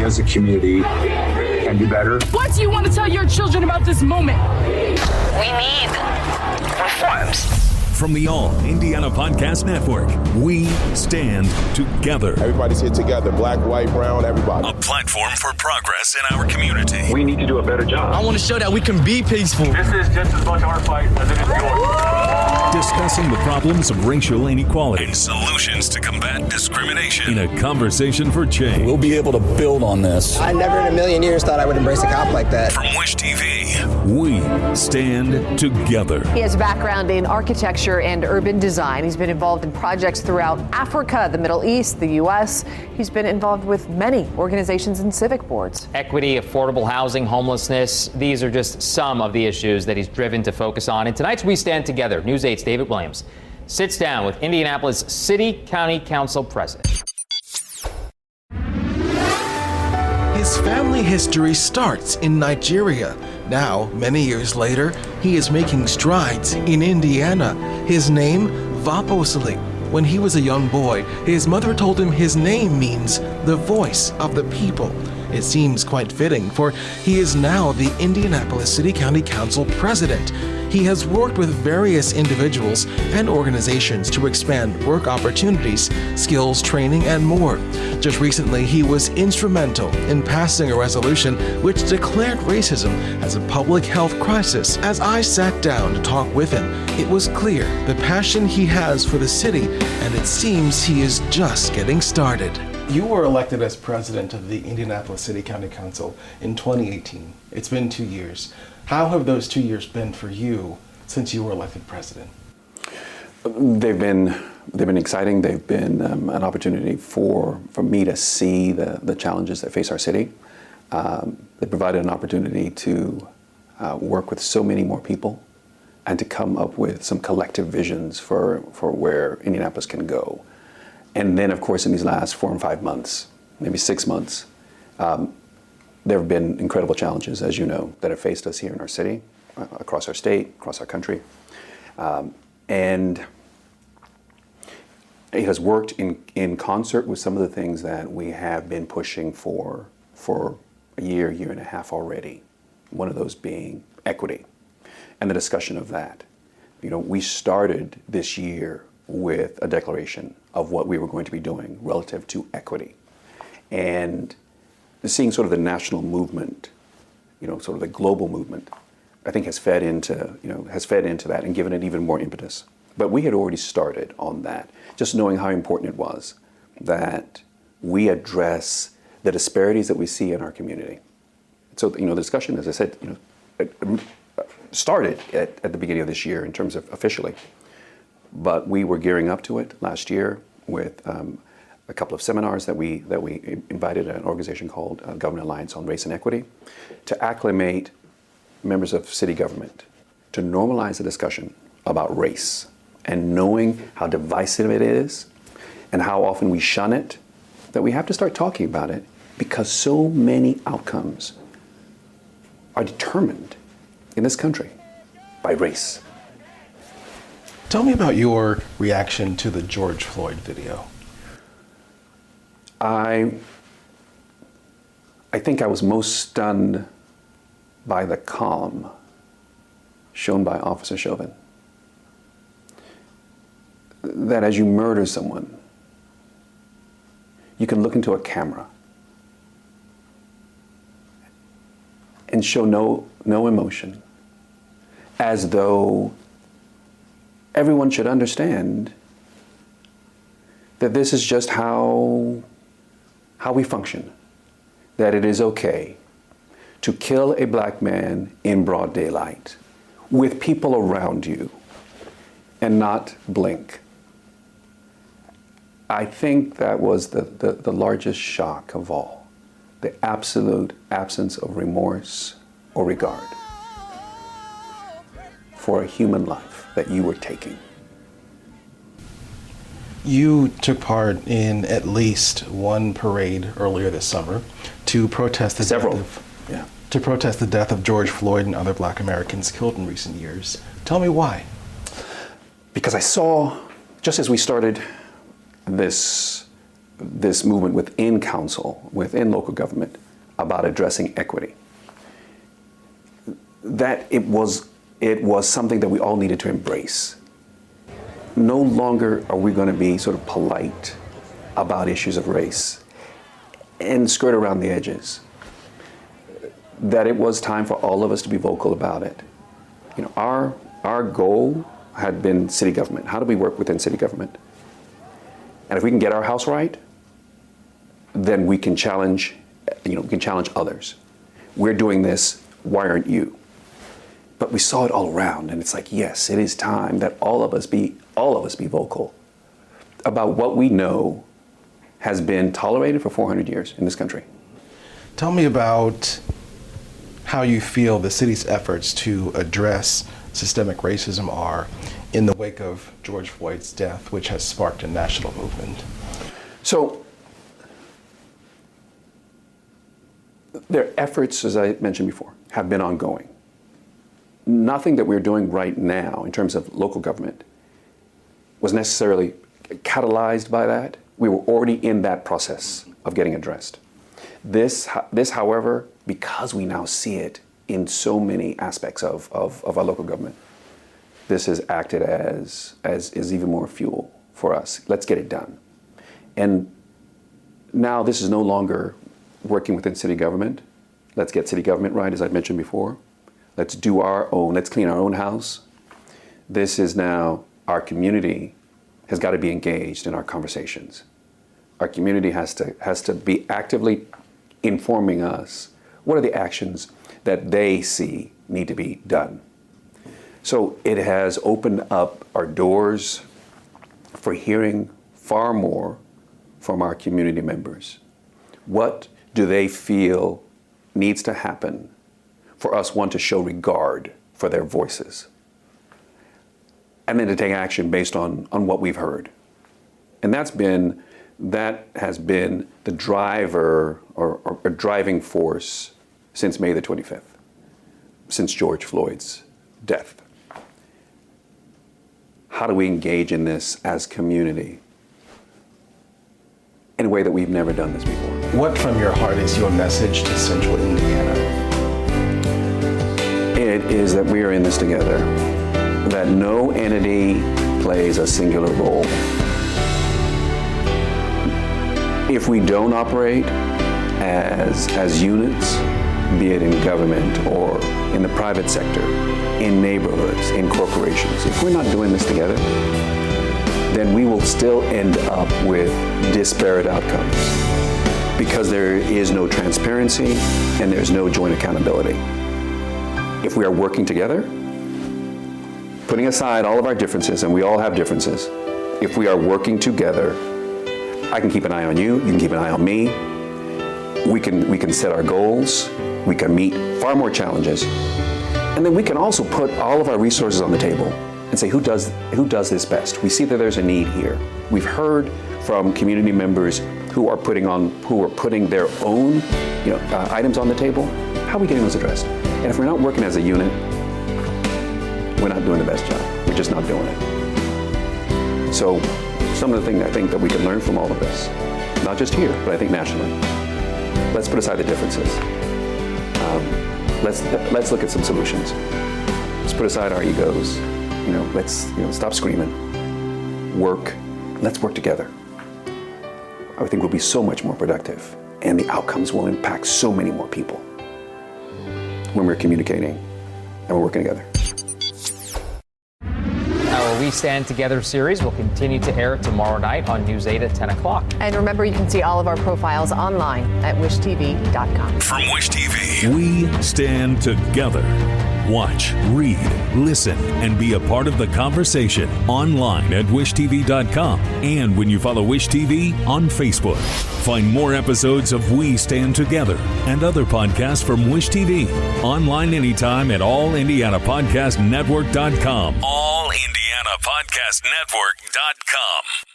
as a community can do better. What do you want to tell your children about this moment? We need reforms. From the All Indiana Podcast Network, we stand together. Everybody's here together, black, white, brown, everybody. A platform for progress in our community. We need to do a better job. I want to show that we can be peaceful. This is just as much our fight as it is yours. Discussing the problems of racial inequality and solutions to combat discrimination in a conversation for change. We'll be able to build on this. I never in a million years thought I would embrace a cop like that. From Wish TV, we stand together. He has a background in architecture and urban design. He's been involved in projects throughout Africa, the Middle East, the U.S. He's been involved with many organizations and civic boards. Equity, affordable housing, homelessness, these are just some of the issues that he's driven to focus on. In tonight's We Stand Together, News 8's David Williams sits down with Indianapolis City County Council President. His family history starts in Nigeria. Now, many years later, he is making strides in Indiana. His name, Osili. When he was a young boy, his mother told him his name means the voice of the people. It seems quite fitting, for he is now the Indianapolis City County Council President. He has worked with various individuals and organizations to expand work opportunities, skills training, and more. Just recently, he was instrumental in passing a resolution which declared racism as a public health crisis. As I sat down to talk with him, it was clear the passion he has for the city, and it seems he is just getting started. You were elected as president of the Indianapolis City County Council in 2018. It's been 2 years. How have those 2 years been for you since you were elected president? They've been exciting. They've been an opportunity for me to see the challenges that face our city. They provided an opportunity to work with so many more people and to come up with some collective visions for where Indianapolis can go. And then, of course, in these last 4 and 5 months, maybe 6 months, there have been incredible challenges, as you know, that have faced us here in our city, across our state, across our country. And it has worked in concert with some of the things that we have been pushing for a year and a half already. One of those being equity and the discussion of that. You know, we started this year with a declaration of what we were going to be doing relative to equity. And seeing sort of the national movement, you know, sort of the global movement, I think has fed into that and given it even more impetus. But we had already started on that, just knowing how important it was that we address the disparities that we see in our community. So, you know, the discussion, as I said, you know, started at the beginning of this year in terms of officially. But we were gearing up to it last year with a couple of seminars that we invited an organization called Government Alliance on Race and Equity to acclimate members of city government to normalize the discussion about race and knowing how divisive it is and how often we shun it, that we have to start talking about it because so many outcomes are determined in this country by race. Tell me about your reaction to the George Floyd video. I think I was most stunned by the calm shown by Officer Chauvin. That as you murder someone, you can look into a camera and show no emotion, as though everyone should understand that this is just how we function, that it is okay to kill a black man in broad daylight with people around you and not blink. I think that was the largest shock of all, the absolute absence of remorse or regard for a human life that you were taking. You took part in at least one parade earlier this summer to protest the death of George Floyd and other black Americans killed in recent years. Tell me why. Because I saw, just as we started this this movement within council, within local government, about addressing equity. That it was something that we all needed to embrace. No longer are we going to be sort of polite about issues of race and skirt around the edges. That it was time for all of us to be vocal about it. You know, our goal had been city government. How do we work within city government? And if we can get our house right, then we can challenge, we can challenge others. We're doing this, why aren't you? But we saw it all around, and it's like, yes, it is time that all of us be vocal about what we know has been tolerated for 400 years in this country. Tell me about how you feel the city's efforts to address systemic racism are in the wake of George Floyd's death, which has sparked a national movement. So their efforts, as I mentioned before, have been ongoing. Nothing that we're doing right now in terms of local government was necessarily catalyzed by that. We were already in that process of getting addressed. This, however, because we now see it in so many aspects of our local government, this has acted as even more fuel for us. Let's get it done. And now this is no longer working within city government. Let's get city government right, as I mentioned before. Let's do our own, let's clean our own house. This is now, our community has got to be engaged in our conversations. Our community has to be actively informing us what are the actions that they see need to be done. So it has opened up our doors for hearing far more from our community members. What do they feel needs to happen for us, one, to show regard for their voices, and then to take action based on what we've heard. And that has been the driver or driving force since May the 25th, since George Floyd's death. How do we engage in this as community in a way that we've never done this before? What from your heart is your message to Central Indiana? It is that we are in this together, that no entity plays a singular role. If we don't operate as units, be it in government or in the private sector, in neighborhoods, in corporations, if we're not doing this together, then we will still end up with disparate outcomes because there is no transparency and there's no joint accountability. If we are working together, putting aside all of our differences, and we all have differences, if we are working together, I can keep an eye on you, you can keep an eye on me, we can set our goals, we can meet far more challenges, and then we can also put all of our resources on the table and say who does this best. We see that there's a need here. We've heard from community members who are putting their own items on the table. How are we getting those addressed? And if we're not working as a unit, we're not doing the best job. We're just not doing it. So some of the things I think that we can learn from all of this, not just here, but I think nationally. Let's put aside the differences. Let's look at some solutions. Let's put aside our egos. Let's stop screaming. Work. Let's work together. I think we'll be so much more productive, and the outcomes will impact so many more people when we're communicating and we're working together. Our We Stand Together series will continue to air tomorrow night on News 8 at 10 o'clock. And remember, you can see all of our profiles online at wishtv.com. From Wish TV, we stand together. Watch, read, listen, and be a part of the conversation online at wishtv.com and when you follow Wish TV on Facebook. Find more episodes of We Stand Together and other podcasts from Wish TV online anytime at allindianapodcastnetwork.com. allindianapodcastnetwork.com.